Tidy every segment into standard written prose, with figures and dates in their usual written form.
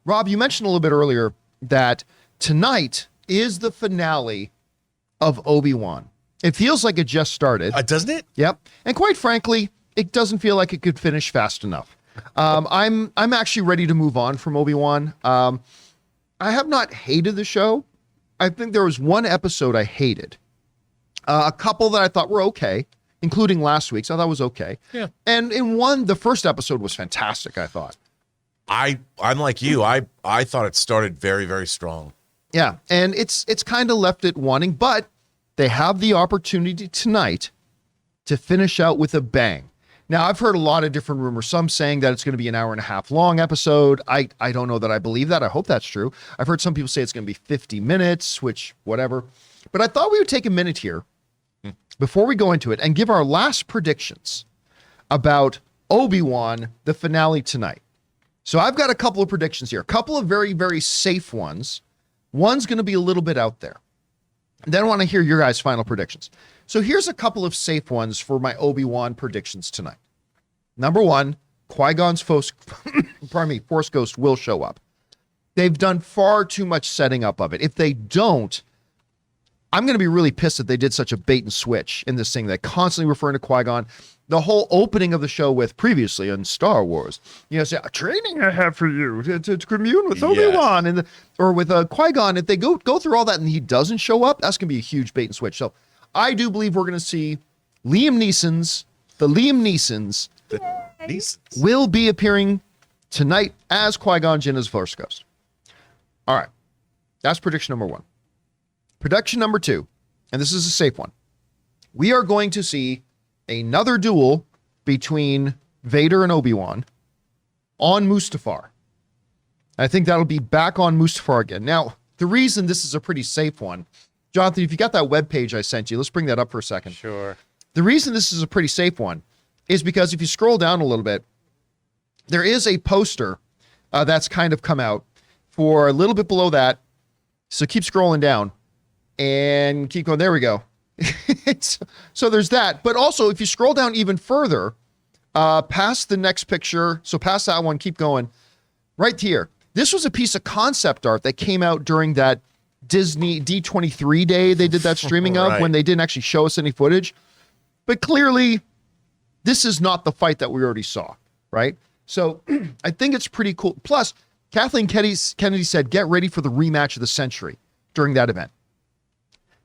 Rob, you mentioned a little bit earlier that tonight is the finale of Obi-Wan. It feels like it just started. Doesn't it? Yep. And quite frankly, it doesn't feel like it could finish fast enough. I'm actually ready to move on from Obi-Wan. I have not hated the show. I think there was one episode I hated. A couple that I thought were okay, including last week's. I thought was okay. Yeah. And in one, the first episode was fantastic, I thought. I'm like you. I thought it started very, very strong. Yeah. And it's kind of left it wanting, but they have the opportunity tonight to finish out with a bang. Now, I've heard a lot of different rumors, some saying that it's going to be an hour and a half long episode. I don't know that I believe that. I hope that's true. I've heard some people say it's going to be 50 minutes, which whatever. But I thought we would take a minute here before we go into it and give our last predictions about Obi-Wan, the finale tonight. So I've got a couple of predictions here, a couple of very, very safe ones. One's going to be a little bit out there. Then I want to hear your guys' final predictions. So here's a couple of safe ones for my Obi-Wan predictions tonight. Number one, Qui-Gon's Force Ghost will show up. They've done far too much setting up of it. If they don't, I'm going to be really pissed that they did such a bait and switch in this thing. They're constantly referring to Qui-Gon. The whole opening of the show with previously on Star Wars, say, a training I have for you to commune with Obi-Wan or with Qui-Gon. If they go through all that and he doesn't show up, that's going to be a huge bait and switch. So I do believe we're going to see the Liam Neesons will be appearing tonight as Qui-Gon Jinn as Force Ghost. All right. That's prediction number one. Prediction number two, and this is a safe one. We are going to see another duel between Vader and Obi-Wan on Mustafar. I think that'll be back on Mustafar again. Now, the reason this is a pretty safe one, Jonathan, if you got that webpage I sent you, let's bring that up for a second. Sure. The reason this is a pretty safe one is because if you scroll down a little bit, there is a poster that's kind of come out for a little bit below that. So keep scrolling down and keep going. There we go. So there's that. But also, if you scroll down even further, past the next picture, so past that one, keep going, right here. This was a piece of concept art that came out during that Disney D23 day they did that streaming of, when they didn't actually show us any footage. But clearly, this is not the fight that we already saw, right? So I think it's pretty cool. Plus, Kathleen Kennedy said, get ready for the rematch of the century during that event.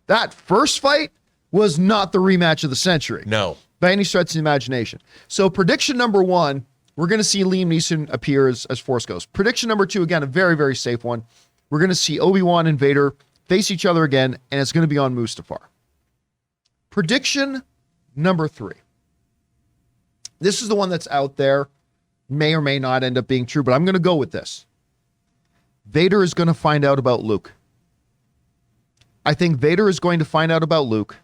That first fight was not the rematch of the century. No. By any stretch of the imagination. So prediction number one, we're going to see Liam Neeson appear as Force Ghost. Prediction number two, again, a very, very safe one. We're going to see Obi-Wan and Vader face each other again, and it's going to be on Mustafar. Prediction number three. This is the one that's out there. May or may not end up being true, but I'm going to go with this. Vader is going to find out about Luke. I think Vader is going to find out about Luke,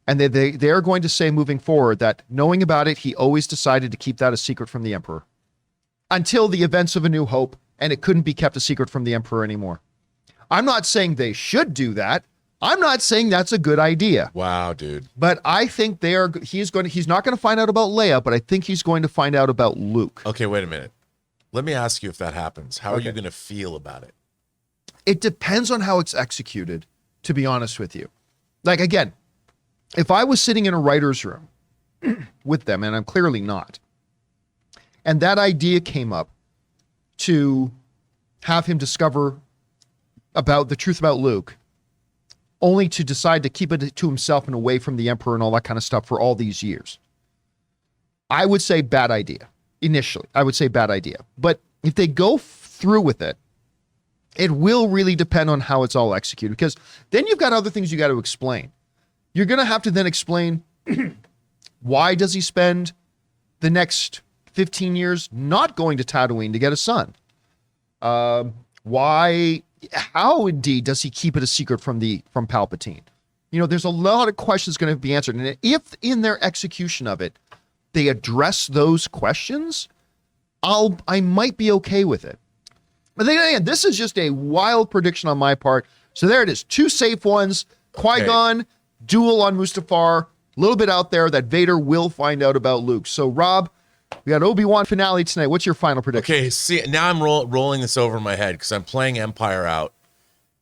and they're going to say moving forward that knowing about it, he always decided to keep that a secret from the Emperor until the events of A New Hope, and it couldn't be kept a secret from the Emperor anymore. I'm not saying they should do that. I'm not saying that's a good idea. Wow, dude. But I think he's not going to find out about Leia, but I think he's going to find out about Luke. Okay, wait a minute. Let me ask you if that happens. How are you going to feel about it? It depends on how it's executed, to be honest with you. Like, again, if I was sitting in a writer's room with them, and I'm clearly not, and that idea came up to have him discover about the truth about Luke, only to decide to keep it to himself and away from the Emperor and all that kind of stuff for all these years, I would say bad idea. Initially, I would say bad idea. But if they go through with it, it will really depend on how it's all executed, because then you've got other things you got to explain. You're going to have to then explain why does he spend the next 15 years not going to Tatooine to get a son? How indeed does he keep it a secret from Palpatine? There's a lot of questions going to be answered. And if in their execution of it, they address those questions, I might be okay with it. But then again, this is just a wild prediction on my part. So there it is. Two safe ones. Qui-Gon, duel on Mustafar. A little bit out there that Vader will find out about Luke. So Rob, We got Obi-Wan finale tonight. What's your final prediction? Okay, see, now I'm rolling this over in my head because I'm playing Empire out.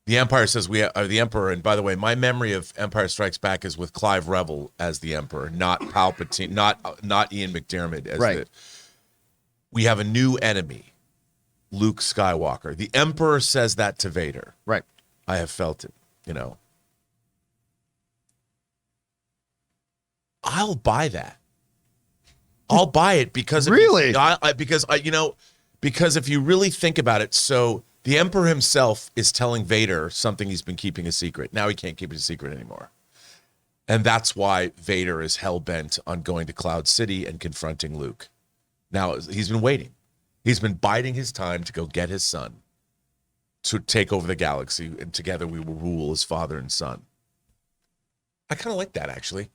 The Empire says we are the Emperor, and by the way, my memory of Empire Strikes Back is with Clive Revel as the Emperor, not Palpatine, not Ian McDiarmid as right. We have a new enemy, Luke Skywalker. The Emperor says that to Vader. Right. I have felt it, I'll buy that. I'll buy it because really, because if you really think about it, so the Emperor himself is telling Vader something he's been keeping a secret. Now he can't keep it a secret anymore, and that's why Vader is hell bent on going to Cloud City and confronting Luke. Now he's been waiting. He's been biding his time to go get his son to take over the galaxy, and together we will rule as father and son. I kind of like that, actually.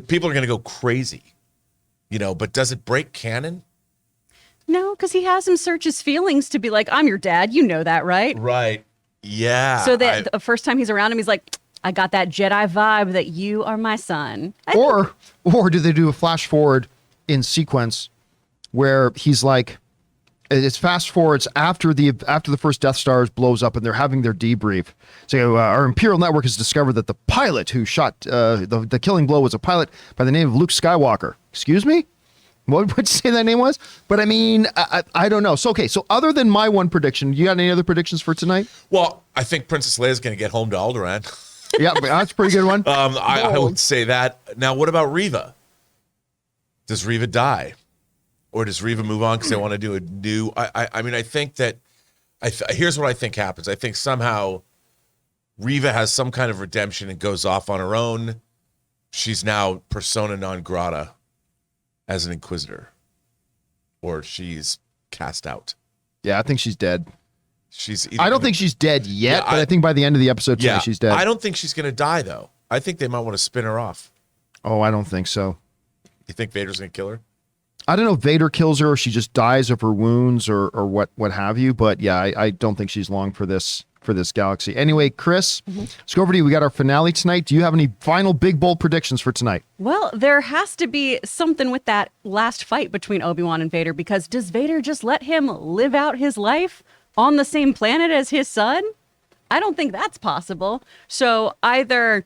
People are going to go crazy. But does it break canon? No, because he has him search his feelings to be like, I'm your dad. You know that, right? Right. Yeah. So that the first time he's around him, he's like, I got that Jedi vibe that you are my son. Or do they do a flash forward in sequence where he's like, it's fast forwards after the first Death Star blows up and they're having their debrief. So our Imperial network has discovered that the pilot who shot the killing blow was a pilot by the name of Luke Skywalker. Excuse me? What would you say that name was? But I mean, I don't know. So, okay. So other than my one prediction, you got any other predictions for tonight? Well, I think Princess Leia's going to get home to Alderaan. Yeah, that's a pretty good one. I would say that. Now, what about Reva? Does Reva die? Or does Reva move on because they want to do a new... I mean, I think that... here's what I think happens. I think somehow Reva has some kind of redemption and goes off on her own. She's now persona non grata as an Inquisitor. Or she's cast out. Yeah, I think she's dead. I don't think she's dead yet, but I think by the end of the episode tonight, she's dead. I don't think she's going to die, though. I think they might want to spin her off. Oh, I don't think so. You think Vader's going to kill her? I don't know if Vader kills her or she just dies of her wounds or what have you. But yeah, I don't think she's long for this galaxy. Anyway, Chris, let's go over to you. We got our finale tonight. Do you have any final big, bold predictions for tonight? Well, there has to be something with that last fight between Obi-Wan and Vader, because does Vader just let him live out his life on the same planet as his son? I don't think that's possible. So either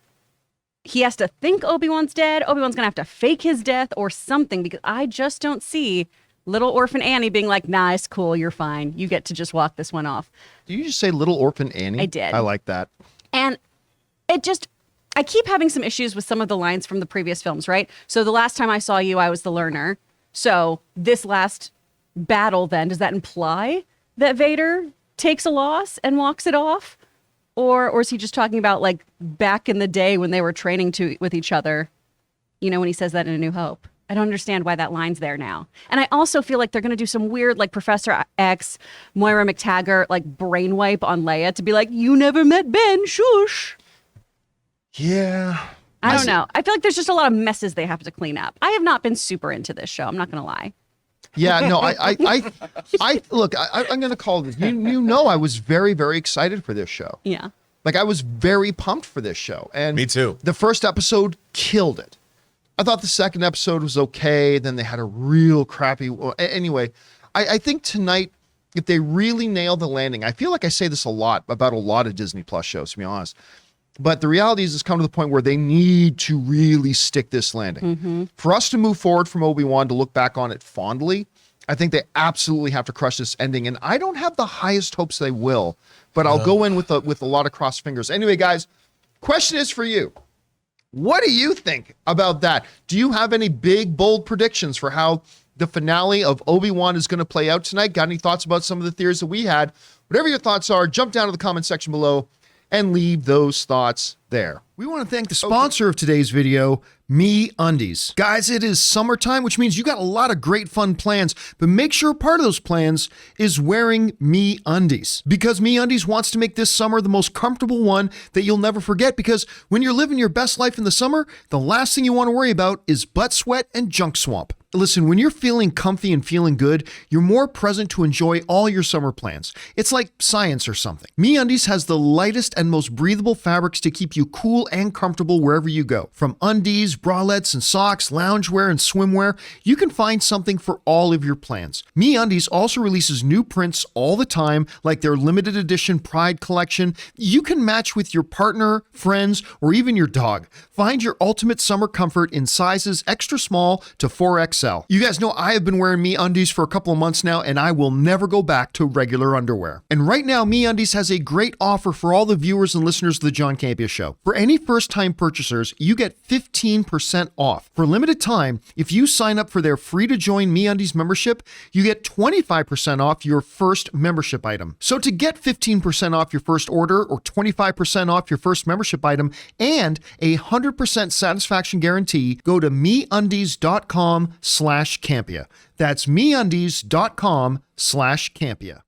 he has to think Obi-Wan's dead, Obi-Wan's gonna have to fake his death or something, because I just don't see little orphan Annie being like, nah, it's cool, you're fine. You get to just walk this one off. Did you just say little orphan Annie? I did. I like that. And I keep having some issues with some of the lines from the previous films, right? So the last time I saw you, I was the learner. So this last battle then, does that imply that Vader takes a loss and walks it off? Or is he just talking about like back in the day when they were training with each other, when he says that in A New Hope? I don't understand why that line's there now. And I also feel like they're going to do some weird, like Professor X, Moira McTaggart, like brainwipe on Leia to be like, you never met Ben, shush. Yeah. I don't know. I feel like there's just a lot of messes they have to clean up. I have not been super into this show. I'm not going to lie. Yeah, no, I look, I'm going to call this. I was very, very excited for this show. Yeah. Like I was very pumped for this show. And me too. The first episode killed it. I thought the second episode was okay. Then they had a real crappy. Anyway, I think tonight, if they really nail the landing, I feel like I say this a lot about a lot of Disney Plus shows, to be honest. But the reality is it's come to the point where they need to really stick this landing. Mm-hmm. For us to move forward from Obi-Wan to look back on it fondly, I think they absolutely have to crush this ending. And I don't have the highest hopes they will, but I'll go in with a lot of crossed fingers. Anyway, guys, question is for you. What do you think about that? Do you have any big, bold predictions for how the finale of Obi-Wan is going to play out tonight? Got any thoughts about some of the theories that we had? Whatever your thoughts are, jump down to the comment section below and leave those thoughts there. We want to thank the sponsor of today's video, MeUndies. Guys, it is summertime, which means you got a lot of great fun plans, but make sure part of those plans is wearing MeUndies, because MeUndies wants to make this summer the most comfortable one that you'll never forget, because when you're living your best life in the summer, the last thing you want to worry about is butt sweat and junk swamp. Listen, when you're feeling comfy and feeling good, you're more present to enjoy all your summer plans. It's like science or something. MeUndies has the lightest and most breathable fabrics to keep you cool and comfortable wherever you go. From undies, bralettes and socks, loungewear and swimwear, you can find something for all of your plans. MeUndies also releases new prints all the time, like their limited edition Pride collection. You can match with your partner, friends, or even your dog. Find your ultimate summer comfort in sizes extra small to 4XL. You guys know I have been wearing MeUndies for a couple of months now, and I will never go back to regular underwear. And right now, MeUndies has a great offer for all the viewers and listeners of the John Campea Show. For any first-time purchasers, you get 15% off. For a limited time, if you sign up for their free-to-join MeUndies membership, you get 25% off your first membership item. So to get 15% off your first order or 25% off your first membership item and a 100% satisfaction guarantee, go to MeUndies.com/Campea. That's MeUndies.com/Campea.